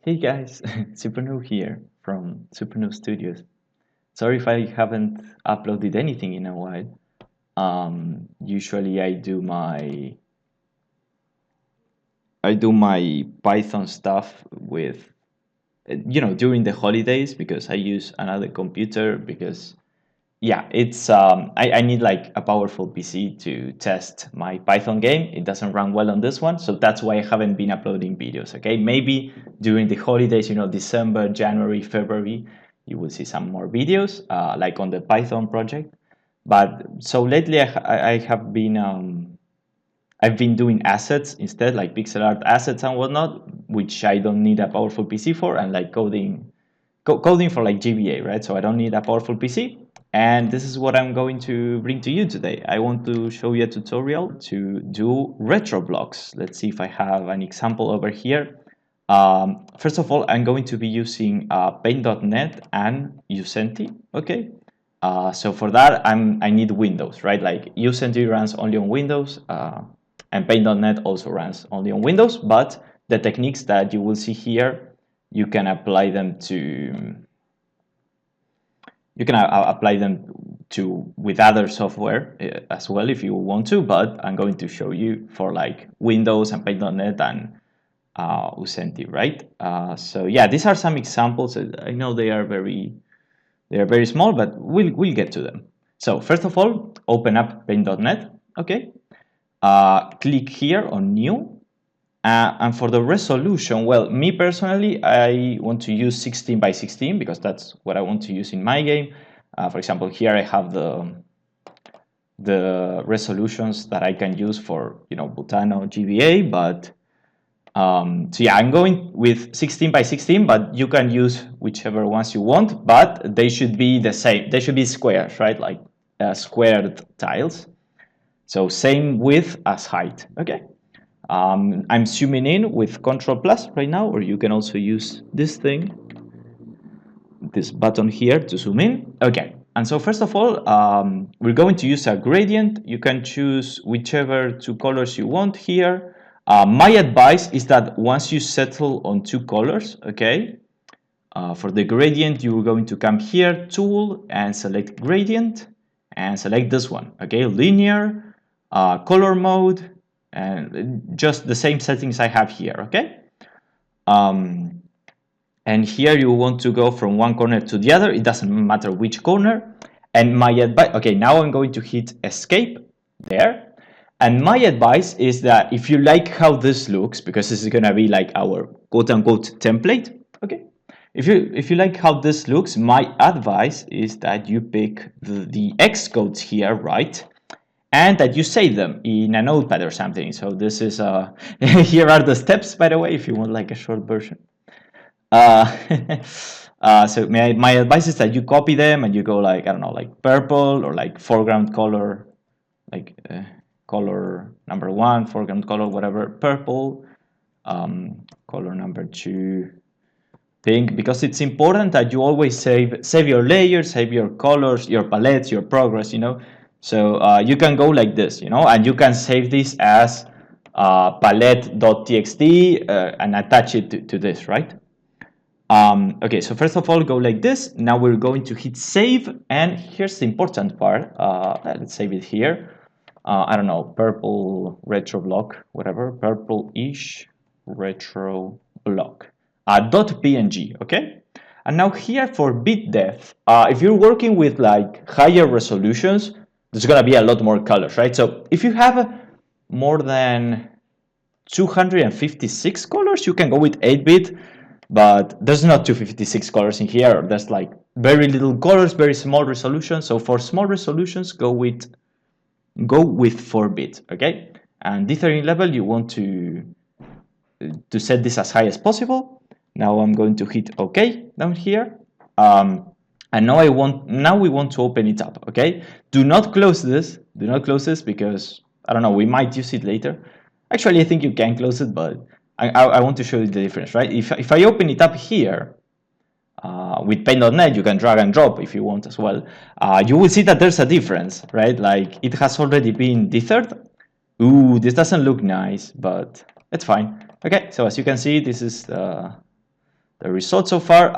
Hey guys, Supernoo here from Supernoo Studios. Sorry if I haven't uploaded anything in a while. Usually I do my Python stuff with during the holidays because I use another computer because yeah, it's I need like a powerful PC to test my Python game. It doesn't run well on this one, so that's why I haven't been uploading videos. Okay, maybe during the holidays, December, January, February, you will see some more videos, like on the Python project. But so lately, I have been I've been doing assets instead, like pixel art assets and whatnot, which I don't need a powerful PC for, and like coding for like GBA, right? So I don't need a powerful PC. And this is what I'm going to bring to you today. I want to show you a tutorial to do retro blocks. Let's see if I have an example over here. First of all, I'm going to be using paint.net and Ucenti, okay? So for that, I need Windows, right? Like Ucenti runs only on Windows, and paint.net also runs only on Windows, but the techniques that you will see here, you can apply them to with other software as well if you want to, but I'm going to show you for like Windows and paint.net and Ucenti, right? So yeah, these are some examples. I know they are very small, but we'll get to them. So first of all, open up paint.net, okay? Click here on new. And for the resolution, well, me personally, I want to use 16 by 16 because that's what I want to use in my game. For example, here I have the resolutions that I can use for butano GBA, but so yeah, I'm going with 16 by 16, but you can use whichever ones you want, but they should be the same. They should be squares, right? Like squared tiles. So same width as height, okay? I'm zooming in with Control Plus right now, or you can also use this thing, this button here to zoom in. Okay, and so first of all, we're going to use a gradient. You can choose whichever two colors you want here. My advice is that once you settle on two colors, okay, for the gradient, you're going to come here, Tool, and select Gradient, and select this one, okay, Linear, Color Mode, and just the same settings I have here, okay? And here you want to go from one corner to the other. It doesn't matter which corner. And my advice, okay, now I'm going to hit Escape there. And my advice is that if you like how this looks, because this is gonna be like our quote-unquote template, okay? If you like how this looks, my advice is that you pick the X codes here, right? And that you save them in a notepad or something. So this is here are the steps, by the way, if you want like a short version. Uh, so my advice is that you copy them and you go like, I don't know, like purple or like foreground color, like color number 1, foreground color, whatever, purple, color number 2, pink, because it's important that you always save your layers, save your colors, your palettes, your progress, So you can go like this, and you can save this as palette.txt and attach it to this, right? Okay, so first of all, go like this. Now we're going to hit save, and here's the important part. Let's save it here. I don't know, purple retro block, whatever, purple-ish retro block. .png, okay? And now here for bit depth, if you're working with like higher resolutions, there's gonna be a lot more colors, right? So if you have more than 256 colors, you can go with 8-bit, but there's not 256 colors in here. There's like very little colors, very small resolution. So for small resolutions, go with 4-bit, okay? And dithering level, you want to set this as high as possible. Now I'm going to hit OK down here. And now we want to open it up, okay? Do not close this. Do not close this because, I don't know, we might use it later. Actually, I think you can close it, but I want to show you the difference, right? If I open it up here, with paint.net, you can drag and drop if you want as well. You will see that there's a difference, right? Like it has already been dithered. Ooh, this doesn't look nice, but it's fine. Okay, so as you can see, this is the result so far.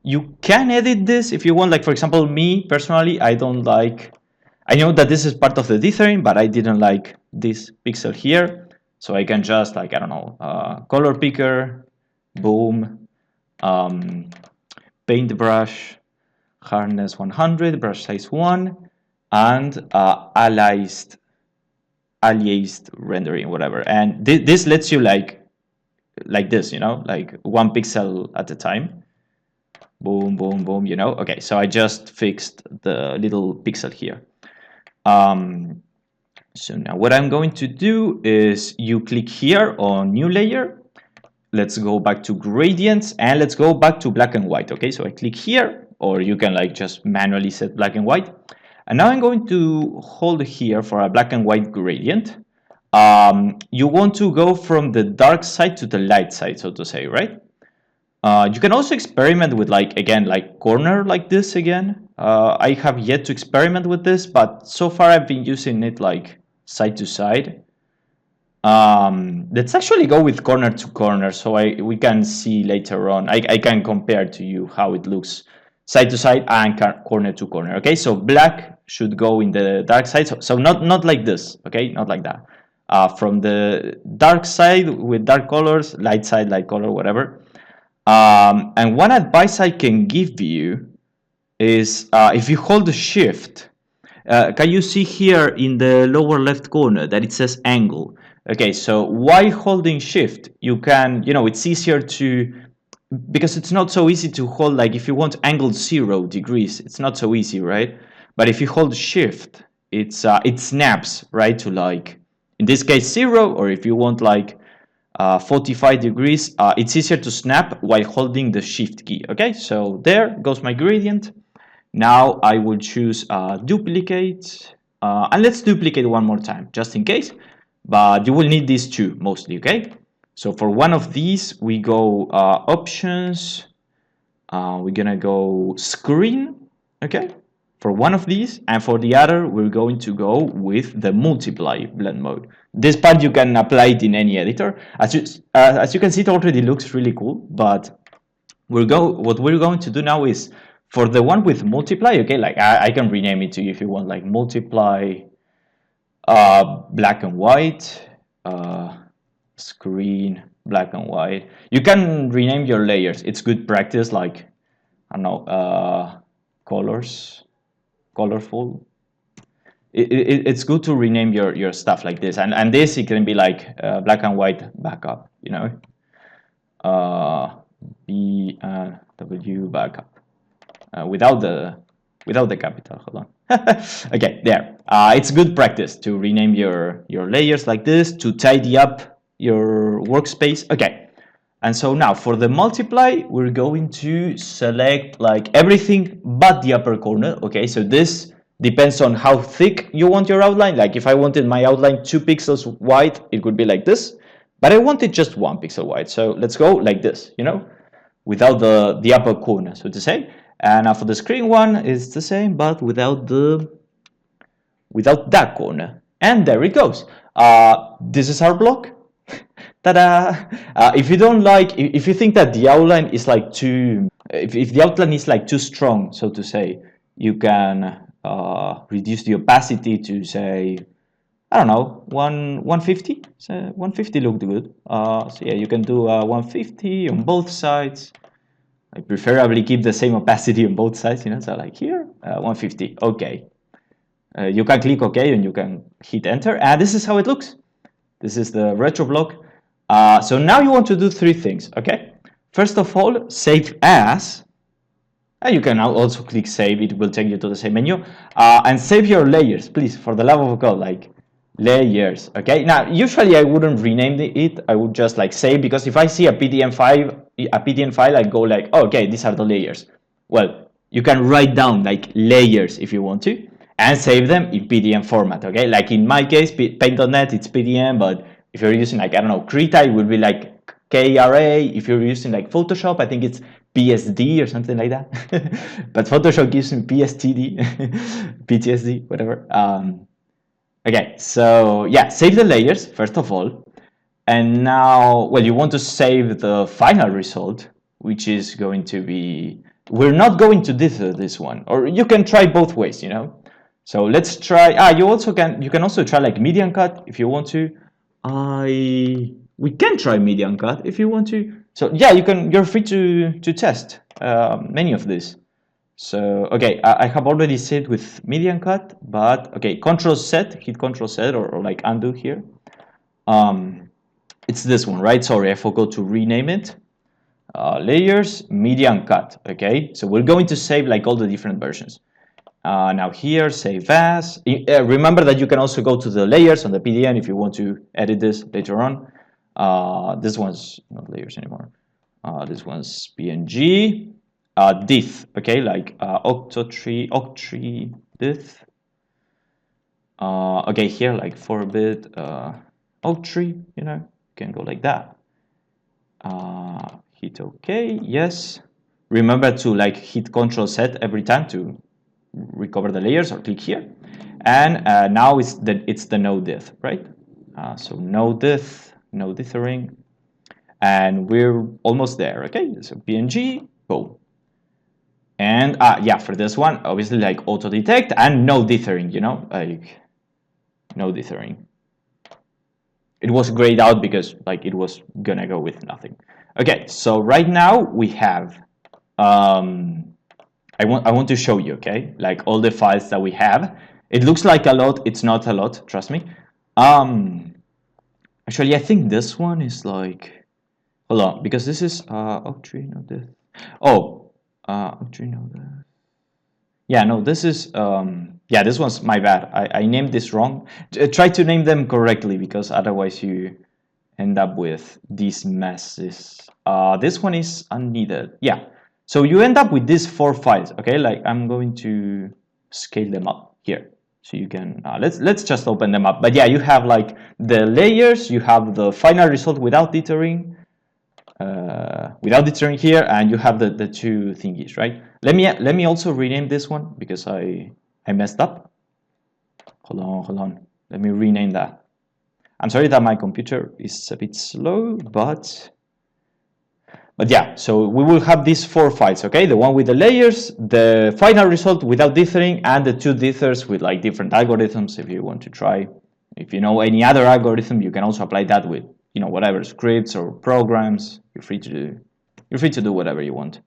You can edit this if you want. Like, for example, me personally, I don't like, I know that this is part of the dithering, but I didn't like this pixel here. So I can just, like, I don't know, color picker, boom, paintbrush, hardness 100, brush size 1, and aliased rendering, whatever. And this lets you like this, you know, like 1 pixel at a time. Boom, boom, boom, you know. Okay, so I just fixed the little pixel here. So now what I'm going to do is you click here on new layer. Let's go back to gradients and let's go back to black and white. Okay, so I click here, or you can like just manually set black and white. And now I'm going to hold here for a black and white gradient. You want to go from the dark side to the light side, so to say, right? You can also experiment with, like, again, like corner like this again. I have yet to experiment with this, but so far I've been using it like side to side. Let's actually go with corner to corner so we can see later on. I can compare to you how it looks side to side and corner to corner. Okay, so black should go in the dark side. So not like this, okay, not like that. From the dark side with dark colors, light side, light color, whatever. And one advice I can give you is if you hold the shift, can you see here in the lower left corner that it says angle? Okay, so while holding shift, you can, you know, it's easier to, because it's not so easy to hold, like if you want angle 0 degrees, it's not so easy, right? But if you hold shift, it snaps, right, to like, in this case 0, or if you want like 45 degrees, it's easier to snap while holding the shift key. Okay, so there goes my gradient. Now I will choose duplicate, and let's duplicate one more time just in case, but you will need these two mostly. Okay, so for one of these we go options, we're gonna go screen. Okay, for one of these, and for the other we're going to go with the multiply blend mode. This part you can apply it in any editor. As you can see, it already looks really cool, but what we're going to do now is for the one with multiply. Okay, like I can rename it to you if you want, like multiply black and white, screen black and white. You can rename your layers. It's good practice, like, I don't know, colorful. It's good to rename your stuff like this, and this, it can be like black and white backup, you know, B and W backup, without the capital. Hold on. Okay, there. It's good practice to rename your layers like this to tidy up your workspace. Okay, and so now for the multiply, we're going to select like everything but the upper corner. Okay, so this depends on how thick you want your outline. Like if I wanted my outline 2 pixels wide, it would be like this, but I wanted just 1 pixel wide. So let's go like this, you know, without the upper corner, so to say. And for the screen one, it's the same, but without that corner. And there it goes. This is our block. Ta-da! If you don't like, if you think that the outline is like too, if the outline is like too strong, so to say, you can reduce the opacity to, say, I don't know, 150. So 150 looked good. So yeah, you can do 150 on both sides. I preferably keep the same opacity on both sides, you know, so like here, 150, okay. You can click OK and you can hit enter, and this is how it looks. This is the retro block. So now you want to do 3 things, okay? First of all, save as, and you can now also click save, it will take you to the same menu, and save your layers, please, for the love of God, like layers, okay? Now, usually I wouldn't rename it, I would just like save, because if I see a PDN file, I go like, oh, okay, these are the layers. Well, you can write down like layers if you want to, and save them in PDN format, okay? Like in my case, paint.net, it's PDN, but if you're using like, I don't know, curate, it would be like KRA. If you're using like Photoshop, I think it's PSD or something like that. But Photoshop gives me PSTD, PTSD, whatever. Okay, so yeah, save the layers, first of all. And now, well, you want to save the final result, which is going to be, we're not going to dither this one, or you can try both ways, you know. So let's try, you can also try like median cut if you want to. We can try median cut if you want to. So yeah, you're free to test many of these. So okay, I have already saved with median cut, but okay, Control Z, hit Control Z or like undo here. It's this one, right? Sorry, I forgot to rename it. Layers, median cut. Okay, so we're going to save like all the different versions. Now here, save as. Remember that you can also go to the layers on the PDN if you want to edit this later on. This one's not layers anymore. This one's PNG. Dith, okay, like octree dith. Okay, here like 4-bit octree, you know, you can go like that. Hit OK, yes. Remember to like hit Control Z every time to recover the layers, or click here. And now it's the no dith, right? So no dith, no dithering, and we're almost there. Okay, so PNG, boom. And yeah, for this one, obviously like auto detect and no dithering, you know, like no dithering. It was grayed out because like it was gonna go with nothing. Okay, so right now we have I want to show you, okay, like all the files that we have. It looks like a lot, it's not a lot, trust me. Actually, I think this one is like, hold on, because this is octree, no this. Oh, octree, no this. Yeah, no, this is yeah, this one's my bad. I named this wrong. Try to name them correctly, because otherwise you end up with these messes. This one is unneeded. Yeah. So you end up with these 4 files, okay? Like I'm going to scale them up here. So you can, let's just open them up. But yeah, you have like the layers, you have the final result without dithering here, and you have the 2 thingies, right? Let me also rename this one because I messed up. Hold on. Let me rename that. I'm sorry that my computer is a bit slow, but yeah, so we will have these 4 files, okay? The one with the layers, the final result without dithering, and the 2 dithers with like different algorithms if you want to try. If you know any other algorithm, you can also apply that with, you know, whatever scripts or programs. You're free to do whatever you want.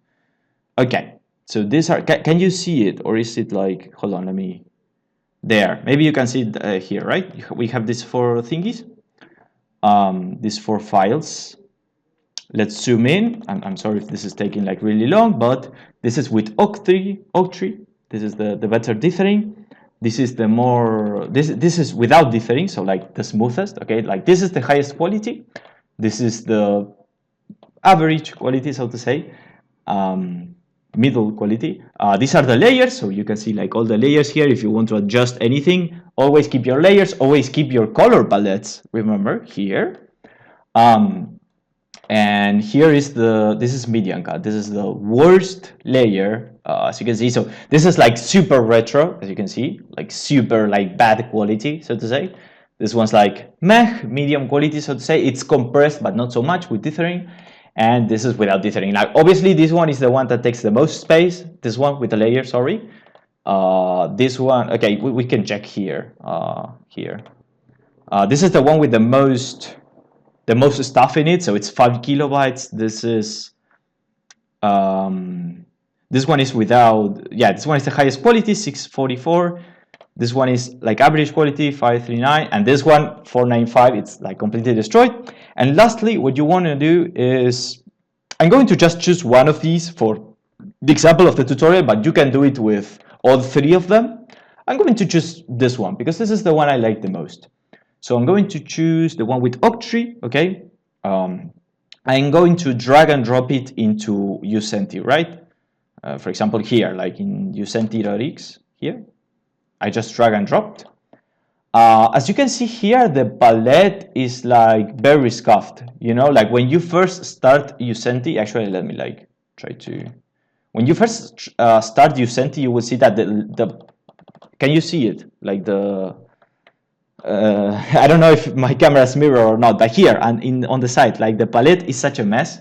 Okay, so these are, can you see it, or is it like, hold on, let me, there, maybe you can see it here, right? We have these 4 thingies, these 4 files. Let's zoom in. I'm sorry if this is taking like really long, but this is with octree. This is the better dithering. This is the more, this is without dithering, so like the smoothest, okay? Like this is the highest quality. This is the average quality, so to say, middle quality. These are the layers, so you can see like all the layers here. If you want to adjust anything, always keep your layers, always keep your color palettes, remember, here. And here is this is median cut. This is the worst layer, as you can see. So this is like super retro, as you can see, like super like bad quality, so to say. This one's like meh, medium quality, so to say. It's compressed, but not so much with dithering. And this is without dithering. Now, obviously, this one is the one that takes the most space. This one with the layer, sorry. This one, okay, we can check here. This is the one with the most stuff in it, so it's 5 kilobytes. This one is without, yeah, this one is the highest quality, 644. This one is like average quality, 539, and this one, 495, it's like completely destroyed. And lastly, what you want to do is, I'm going to just choose one of these for the example of the tutorial, but you can do it with all 3 of them. I'm going to choose this one because this is the one I like the most. So I'm going to choose the one with octree, okay? I'm going to drag and drop it into ucenti, right? For example, here, like in ucenti.x here, I just drag and dropped. As you can see here, the palette is like very scuffed, you know, like when you first start ucenti, actually, let me like try to, when you first start ucenti, you will see that can you see it? Like I don't know if my camera's mirror or not, but here and on the side, like the palette is such a mess.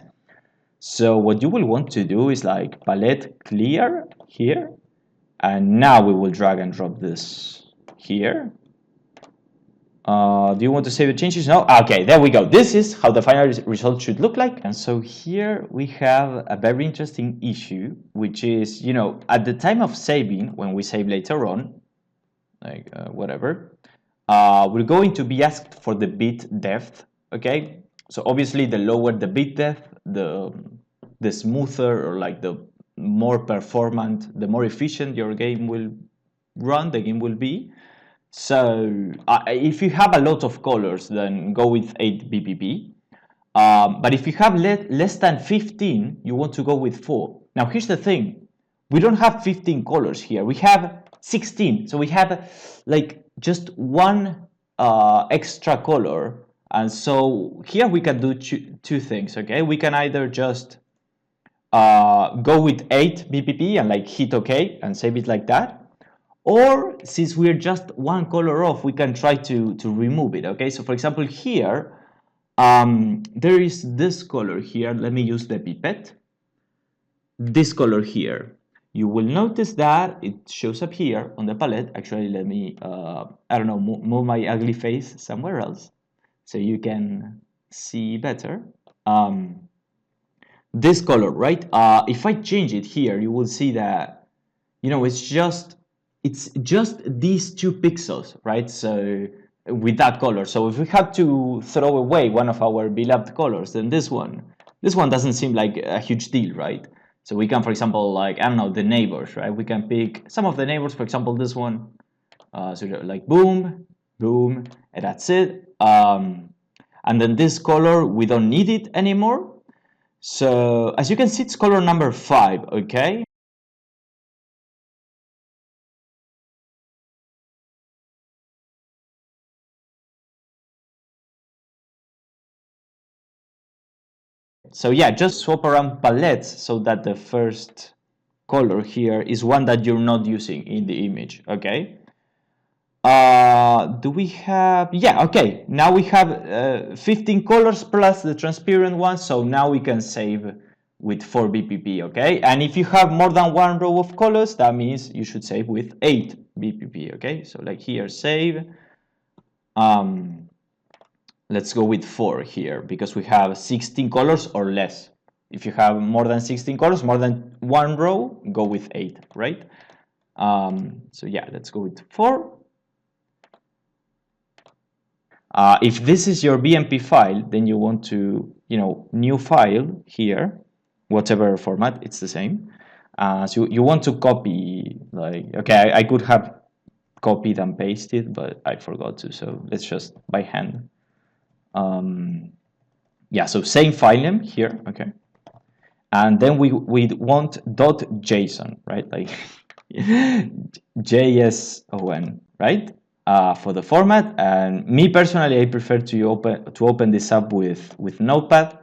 So what you will want to do is like palette clear here, and now we will drag and drop this here. Do you want to save the changes? No? Okay, there we go. This is how the final result should look like. And so here we have a very interesting issue, which is, at the time of saving, when we save later on, like whatever, we're going to be asked for the bit depth, okay? So obviously the lower the bit depth, the smoother, or like the more performant, the more efficient your game will run, the game will be. So if you have a lot of colors, then go with 8 BPP. But if you have less than 15, you want to go with 4. Now here's the thing. We don't have 15 colors here. We have 16. So we have like just one extra color. And so here we can do two things, okay? We can either just go with 8 BPP and like hit OK and save it like that. Or since we're just one color off, we can try to remove it, okay? So for example, here, there is this color here. Let me use the pipette. This color here. You will notice that it shows up here on the palette. Actually, let me, I don't know, move my ugly face somewhere else so you can see better. This color, right? If I change it here, you will see that, it's just these 2 pixels, right? So with that color. So if we have to throw away one of our beloved colors, then this one doesn't seem like a huge deal, right? So we can, for example, like, I don't know, the neighbors, right? We can pick some of the neighbors, for example, this one. So like boom, boom, and that's it. And then this color, we don't need it anymore. So as you can see, it's color number 5, okay? So yeah, just swap around palettes so that the first color here is one that you're not using in the image, okay? Do we have, yeah, okay. Now we have 15 colors plus the transparent one, so now we can save with 4 BPP, okay? And if you have more than one row of colors, that means you should save with 8 BPP, okay? So like here, save. Let's go with 4 here because we have 16 colors or less. If you have more than 16 colors, more than one row, go with 8, right? So yeah, let's go with 4. If this is your BMP file, then you want to, new file here, whatever format, it's the same. So you want to copy, like, okay, I could have copied and pasted, but I forgot to, so let's just by hand. Yeah, so same file name here, okay. And then we want .json, right? Like JSON, right? For the format. And me personally, I prefer to open this up with Notepad.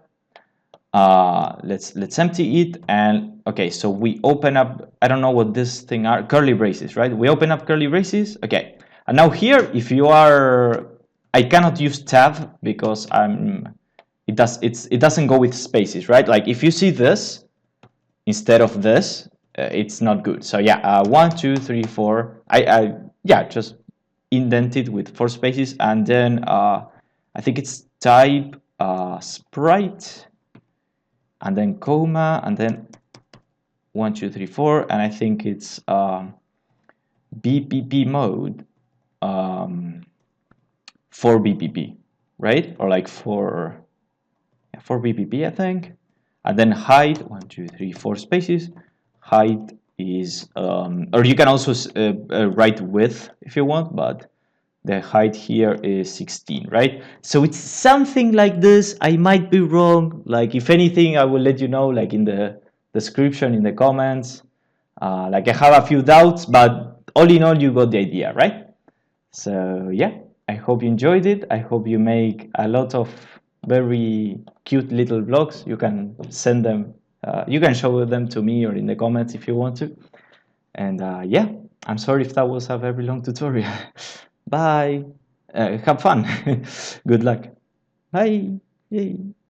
Let's empty it, and okay, so we open up, I don't know what this thing are, curly braces, right? We open up curly braces, okay. And now here, if you are, I cannot use tab because it doesn't go with spaces, right? Like if you see this instead of this, it's not good. So yeah, 1, 2, 3, 4. Yeah, just indent it with 4 spaces, and then I think it's type sprite, and then comma, and then 1, 2, 3, 4, and I think it's BPP mode, 4 BPP, right? Or like 4 BPP, I think. And then height, 1, 2, 3, 4 spaces. Height is, or you can also write width if you want, but the height here is 16, right? So it's something like this. I might be wrong. Like if anything, I will let you know, like in the description, in the comments. Like I have a few doubts, but all in all, you got the idea, right? So yeah, I hope you enjoyed it. I hope you make a lot of very cute little vlogs. You can send them, you can show them to me or in the comments if you want to. And yeah, I'm sorry if that was a very long tutorial. Bye. Have fun. Good luck. Bye. Yay.